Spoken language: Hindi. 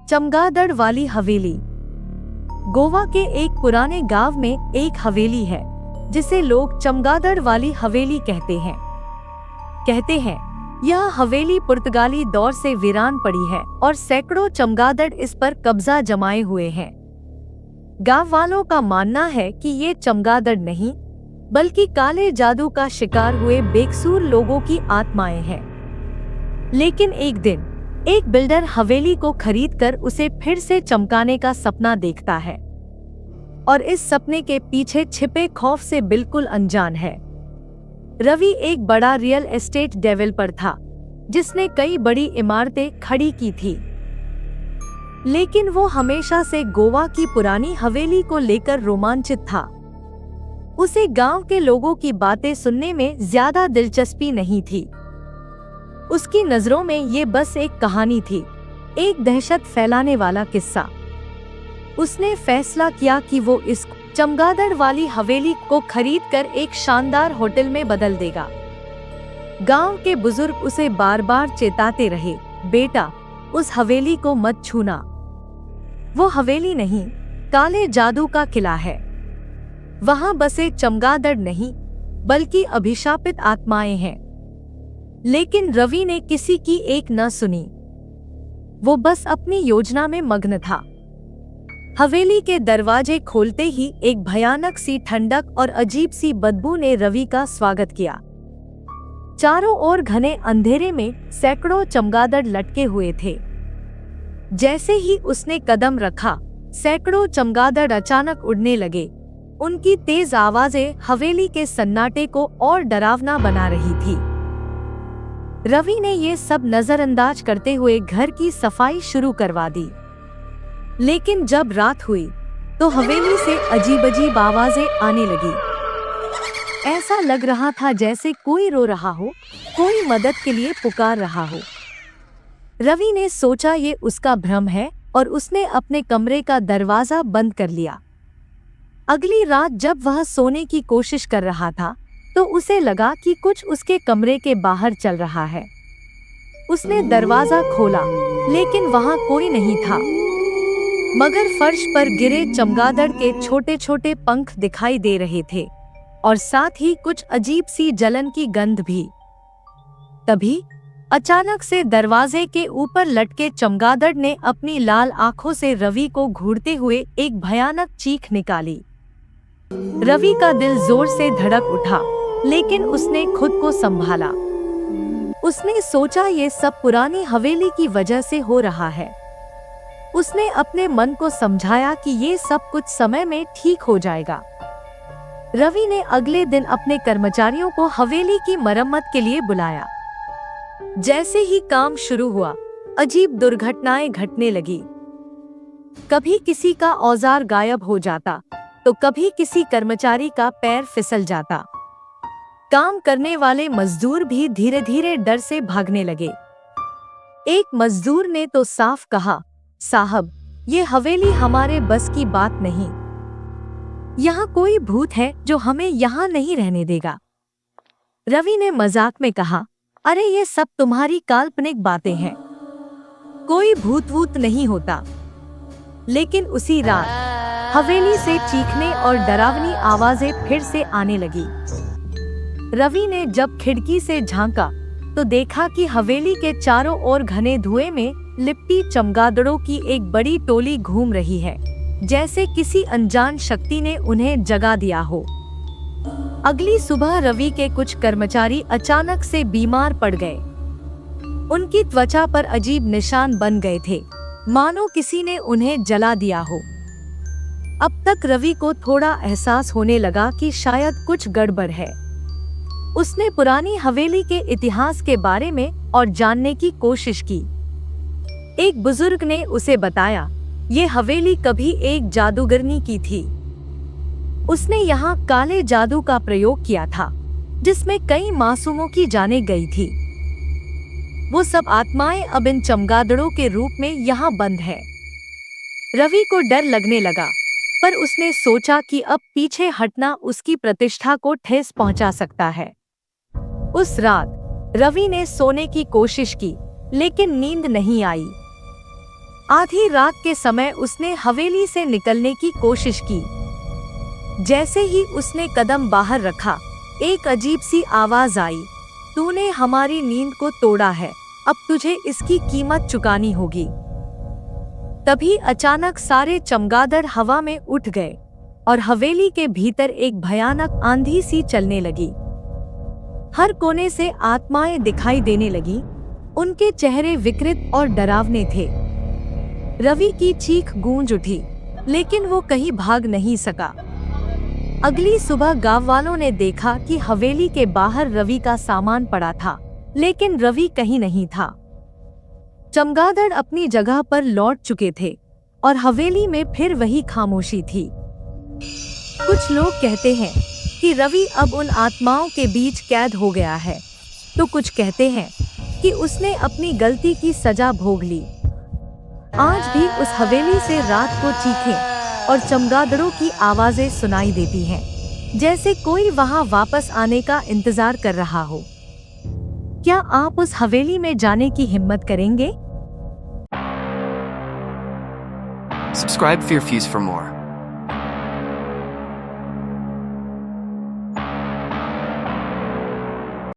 चमगादड़ वाली हवेली। गोवा के एक पुराने गांव में एक हवेली है जिसे लोग चमगादड़ वाली हवेली कहते हैं। यह हवेली पुर्तगाली दौर से वीरान पड़ी है और सैकड़ों चमगादड़ इस पर कब्जा जमाए हुए हैं। गांव वालों का मानना है कि ये चमगादड़ नहीं बल्कि काले जादू का शिकार हुए बेकसूर लोगों की आत्माएं हैं। लेकिन एक दिन एक बिल्डर हवेली को खरीदकर उसे फिर से चमकाने का सपना देखता है और इस सपने के पीछे छिपे खौफ से बिल्कुल अनजान है। रवि एक बड़ा रियल एस्टेट डेवलपर था जिसने कई बड़ी इमारतें खड़ी की थी, लेकिन वो हमेशा से गोवा की पुरानी हवेली को लेकर रोमांचित था। उसे गांव के लोगों की बातें सुनने में ज्यादा दिलचस्पी नहीं थी। उसकी नजरों में ये बस एक कहानी थी, एक दहशत फैलाने वाला किस्सा। उसने फैसला किया कि वो इस चमगादड़ वाली हवेली को खरीदकर एक शानदार होटल में बदल देगा। गांव के बुजुर्ग उसे बार बार चेताते रहे, बेटा उस हवेली को मत छूना, वो हवेली नहीं काले जादू का किला है। वहां बसे चमगादड़ नहीं बल्कि अभिशापित आत्माएं हैं। लेकिन रवि ने किसी की एक न सुनी। वो बस अपनी योजना में मग्न था। हवेली के दरवाजे खोलते ही एक भयानक सी ठंडक और अजीब सी बदबू ने रवि का स्वागत किया। चारों ओर घने अंधेरे में सैकड़ों चमगादड़ लटके हुए थे। जैसे ही उसने कदम रखा, सैकड़ों चमगादड़ अचानक उड़ने लगे। उनकी तेज आवाजें हवेली के सन्नाटे को और डरावना बना रही थी। रवि ने ये सब नजरअंदाज करते हुए घर की सफाई शुरू करवा दी। लेकिन जब रात हुई तो हवेली से अजीब-अजीब आवाजें आने लगी। ऐसा लग रहा था जैसे कोई रो रहा हो, कोई मदद के लिए पुकार रहा हो। रवि ने सोचा ये उसका भ्रम है और उसने अपने कमरे का दरवाजा बंद कर लिया। अगली रात जब वह सोने की कोशिश कर रहा था तो उसे लगा कि कुछ उसके कमरे के बाहर चल रहा है। उसने दरवाजा खोला, लेकिन वहां कोई नहीं था, मगर फर्श पर गिरे चमगादड़ के छोटे छोटे पंख दिखाई दे रहे थे और साथ ही कुछ अजीब सी जलन की गंध भी। तभी अचानक से दरवाजे के ऊपर लटके चमगादड़ ने अपनी लाल आंखों से रवि को घूरते हुए एक भयानक चीख निकाली। रवि का दिल जोर से धड़क उठा, लेकिन उसने खुद को संभाला। उसने सोचा ये सब पुरानी हवेली की वजह से हो रहा है। उसने अपने मन को समझाया कि ये सब कुछ समय में ठीक हो जाएगा। रवि ने अगले दिन अपने कर्मचारियों को हवेली की मरम्मत के लिए बुलाया। जैसे ही काम शुरू हुआ, अजीब दुर्घटनाएं घटने लगी। कभी किसी का औजार गायब हो जाता तो कभी किसी कर्मचारी का पैर फिसल जाता। काम करने वाले मजदूर भी धीरे धीरे डर से भागने लगे। एक मजदूर ने तो साफ कहा, साहब ये हवेली हमारे बस की बात नहीं, यहाँ कोई भूत है जो हमें यहाँ नहीं रहने देगा। रवि ने मजाक में कहा, अरे ये सब तुम्हारी काल्पनिक बातें हैं, कोई भूत वूत नहीं होता। लेकिन उसी रात हवेली से चीखने और डरावनी आवाजें फिर से आने लगी। रवि ने जब खिड़की से झांका तो देखा कि हवेली के चारों ओर घने धुएं में लिपटी चमगादड़ों की एक बड़ी टोली घूम रही है, जैसे किसी अनजान शक्ति ने उन्हें जगा दिया हो। अगली सुबह रवि के कुछ कर्मचारी अचानक से बीमार पड़ गए। उनकी त्वचा पर अजीब निशान बन गए थे, मानो किसी ने उन्हें जला दिया हो। अब तक रवि को थोड़ा एहसास होने लगा कि शायद कुछ गड़बड़ है। उसने पुरानी हवेली के इतिहास के बारे में और जानने की कोशिश की। एक बुजुर्ग ने उसे बताया, ये हवेली कभी एक जादूगरनी की थी। उसने यहाँ काले जादू का प्रयोग किया था, जिसमें कई मासूमों की जानें गई थी। वो सब आत्माएं अब इन चमगादड़ों के रूप में यहाँ बंद है। रवि को डर लगने लगा, पर उसने सोचा कि अब पीछे हटना उसकी प्रतिष्ठा को ठेस पहुंचा सकता है। उस रात रवि ने सोने की कोशिश की, लेकिन नींद नहीं आई। आधी रात के समय उसने हवेली से निकलने की कोशिश की। जैसे ही उसने कदम बाहर रखा, एक अजीब सी आवाज आई, तूने हमारी नींद को तोड़ा है, अब तुझे इसकी कीमत चुकानी होगी। तभी अचानक सारे चमगादड़ हवा में उठ गए और हवेली के भीतर एक भयानक आंधी सी चलने लगी। हर कोने से आत्माएं दिखाई देने लगी। उनके चेहरे विकृत और डरावने थे। रवि की चीख गूंज उठी, लेकिन वो कहीं भाग नहीं सका। अगली सुबह गांव वालों ने देखा कि हवेली के बाहर रवि का सामान पड़ा था, लेकिन रवि कहीं नहीं था। चमगादड़ अपनी जगह पर लौट चुके थे और हवेली में फिर वही खामोशी थी। कुछ लोग कहते हैं कि रवि अब उन आत्माओं के बीच कैद हो गया है, तो कुछ कहते हैं कि उसने अपनी गलती की सजा भोग ली। आज भी उस हवेली से रात को चीखें और चमगादड़ों की आवाजें सुनाई देती हैं, जैसे कोई वहां वापस आने का इंतजार कर रहा हो। क्या आप उस हवेली में जाने की हिम्मत करेंगे? Subscribe Fear Fuse for more.